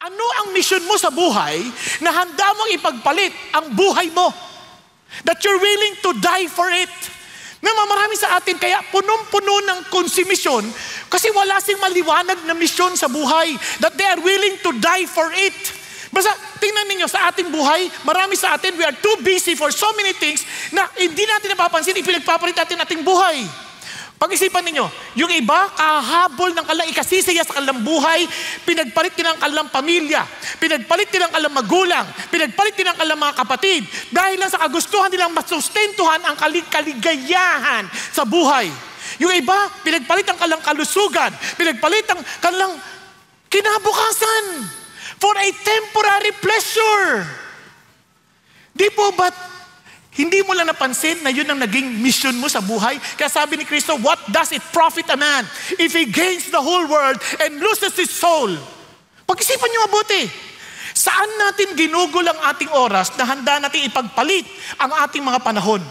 Ano ang mission mo sa buhay na handa mong ipagpalit ang buhay mo? That you're willing to die for it. Marami sa atin kaya punong-puno ng konsumisyon kasi wala sing maliwanag na misyon sa buhay that they are willing to die for it. Basta tingnan ninyo sa ating buhay, marami sa atin, we are too busy for so many things na hindi natin napapansin, ipinagpapalit natin ating buhay. Pag-isipan ninyo, yung iba, kahabol ng kanilang ikasisaya sa kanilang buhay, pinagpalit din ang kanilang pamilya, pinagpalit din ang kanilang magulang, pinagpalit din ang kanilang mga kapatid, dahil lang sa kagustuhan nilang masustentuhan ang kaligayahan sa buhay. Yung iba, pinagpalit ang kanilang kalusugan, pinagpalit ang kanilang kinabukasan for a temporary pleasure. Di po ba't hindi mo lang napansin na yun ang naging mission mo sa buhay? Kaya sabi ni Kristo, what does it profit a man if he gains the whole world and loses his soul? Pag-isipan niyo mabuti. Saan natin ginugol ang ating oras na handa natin ipagpalit ang ating mga panahon?